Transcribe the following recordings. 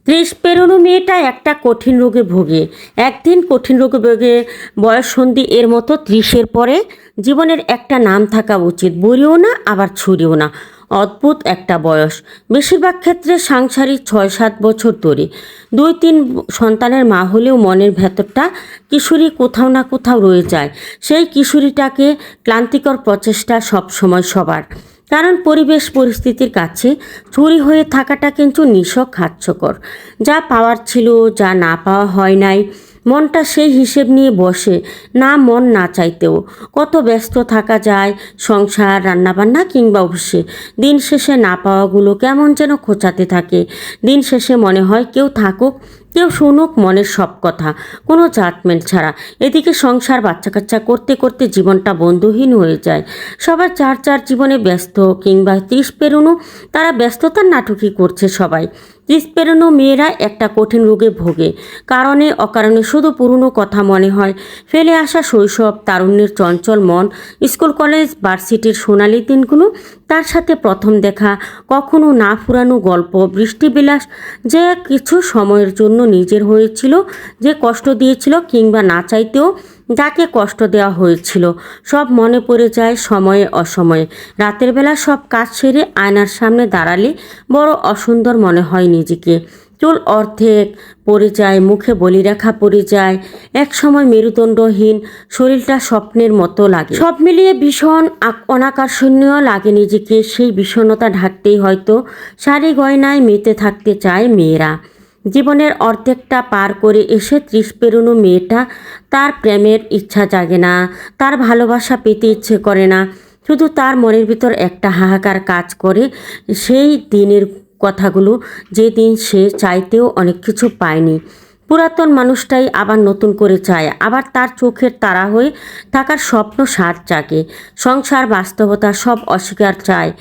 30 পেরোনো মেয়েটা একটা কঠিন রোগে ভোগে। একদিন কঠিন রোগে ভোগে বয়ঃসন্ধি এর মতো 30-এর পরে জীবনের একটা নাম থাকা উচিত, বুড়িও না আবার ছুরিও না। অদ্ভুত একটা বয়স। বেশিরভাগ ক্ষেত্রে সাংসারিক 6-7 বছর ধরে 2-3 সন্তানের মা হলেও মনের ভেতরটা কিশোরী কোথাও না কোথাও রয়ে যায়। সেই কিশোরীটাকে ক্লান্তিকর প্রচেষ্টা সব সময় সবার, কারণ পরিবেশ পরিস্থিতির কাছে চুরি হয়ে থাকাটা কিন্তু নিছক হাস্যকর। যা পাওয়ার ছিল, যা না পাওয়া হয় নাই, মনটা সেই হিসেব নিয়ে বসে, না মন না চাইতেও। কত ব্যস্ত থাকা যায় সংসার, রান্নাবান্না কিংবা অফিসে। দিন শেষে না পাওয়াগুলো কেমন যেন খোঁচাতে থাকে। দিন শেষে মনে হয় কেউ থাকুক, কেউ শুনুক মনের সব কথা, কোনো জাজমেন্ট ছাড়া। এদিকে সংসার, বাচ্চা কাচ্চা করতে করতে জীবনটা বন্ধুহীন হয়ে যায়। সবার যার যার জীবনে ব্যস্ত, কিংবা 30 পেরোনো, তারা ব্যস্ততার নাটকই করছে সবাই। 30 পেরোনো মেয়েরা একটা কঠিন রোগে ভোগে। কারণে অকারণে শুধু পুরনো কথা মনে হয়, ফেলে আসা শৈশব, তারুণ্যের চঞ্চল মন, স্কুল কলেজ ভার্সিটির সোনালি দিনগুলো, তার সাথে প্রথম দেখা, কখনো না ফুরানো গল্প, বৃষ্টিবিলাস, যে কিছু সময়ের জন্য নিজের হয়েছিল, যে কষ্ট দিয়েছিল কিংবা না চাইতেও যাকে কষ্ট দেওয়া হয়েছিল, সব মনে পড়ে যায় সময়ে অসময়ে। রাতের বেলা সব কাজ সেরে আয়নার সামনে দাঁড়ালে বড় অসুন্দর মনে হয় নিজেকে। চুল অর্ধেক পড়ে যায়, মুখে বলিরেখা পড়ে যায়, এক সময় মেরুদণ্ডহীন, শরীরটা স্বপ্নের মতো লাগে। সব মিলিয়ে ভীষণ অনাকর্ষণীয় লাগে নিজেকে। সেই বিষণ্ণতা ঢাকতেই হয়তো শাড়ি গয়নায় মেতে থাকতে চায় মেয়েরা। জীবনের অর্ধেকটা পার করে এসে 30 পেরোনো মেয়েটা, তার প্রেমের ইচ্ছা জাগে না, তার ভালোবাসা পেতে ইচ্ছে করে না। শুধু তার মনের ভিতর একটা হাহাকার কাজ করে, সেই দিনের কথাগুলো, যেদিন সে চাইতেও অনেক কিছু পায়নি। পুরাতন মানুষটাই আবার নতুন করে চায়, আবার তার চোখের তারা হয়ে থাকার স্বপ্ন সার জাগে। সংসার, বাস্তবতা সব অস্বীকার চায়,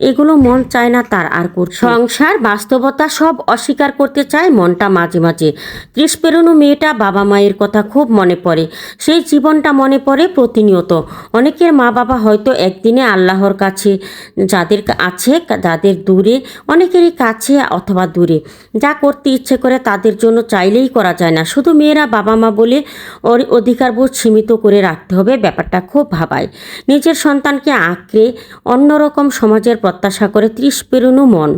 এগুলো মন চায় না তার আর করতে। সংসার, বাস্তবতা সব অস্বীকার করতে চায় মনটা মাঝে মাঝে। 30 পেরোনো মেয়েটা বাবা মায়ের কথা খুব মনে পড়ে, সেই জীবনটা মনে পড়ে প্রতিনিয়ত। অনেকের মা বাবা হয়তো একদিনে আল্লাহর কাছে, যাদের আছে যাদের দূরে, অনেকেরই কাছে অথবা দূরে। যা করতে ইচ্ছে করে তাদের জন্য চাইলেই করা যায় না। শুধু মেয়েরা বাবা মা বলে ওর অধিকারবোধ সীমিত করে রাখতে হবে, ব্যাপারটা খুব ভাবায়। নিজের সন্তানকে আঁকড়ে অন্যরকম সমাজের প্রত্যাশা করে 30 পেরোনো মন।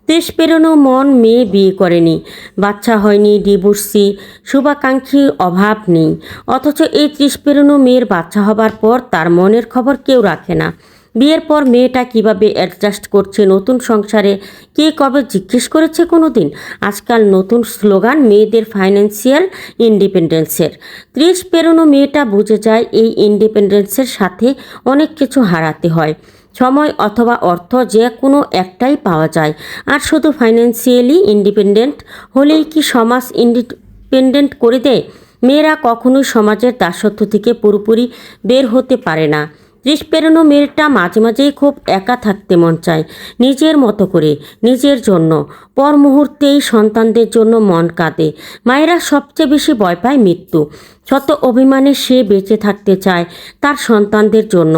30 পেরোনো মন মেয়ে বিয়ে করেনি, বাচ্চা হয়নি, ডিভোর্সি, শুভাকাঙ্ক্ষীর অভাব নেই। অথচ এই 30 পেরোনো মেয়ের বাচ্চা হবার পর তার মনের খবর কেউ রাখে না। বিয়ের পর মেয়েটা কিভাবে অ্যাডজাস্ট করছে নতুন সংসারে, কে কবে জিজ্ঞেস করেছে কোনো দিন? আজকাল নতুন স্লোগান মেয়েদের ফাইন্যান্সিয়াল ইন্ডিপেন্ডেন্সের। 30 পেরোনো মেয়েটা বুঝে যায় এই ইন্ডিপেন্ডেন্সের সাথে অনেক কিছু হারাতে হয়। সময় অথবা অর্থ, যে কোনো একটাই পাওয়া যায়। আর শুধু ফাইন্যান্সিয়ালি ইন্ডিপেন্ডেন্ট হলেই কি সমাজ ইন্ডিপেন্ডেন্ট করে দেয়? মেয়েরা কখনোই সমাজের দাসত্ব থেকে পুরোপুরি বের হতে পারে না। 30 পেরোনো মেয়েটা মাঝে মাঝেই খুব একা থাকতে মন চায়, নিজের মতো করে, নিজের জন্য। পর মুহূর্তেই সন্তানদের জন্য মন কাঁদে। মায়েরা সবচেয়ে বেশি ভয় পায় মৃত্যু। শত অভিমানে সে বেঁচে থাকতে চায় তার সন্তানদের জন্য,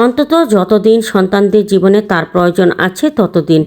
অন্তত যতদিন সন্তানদের জীবনে তার প্রয়োজন আছে ততদিন।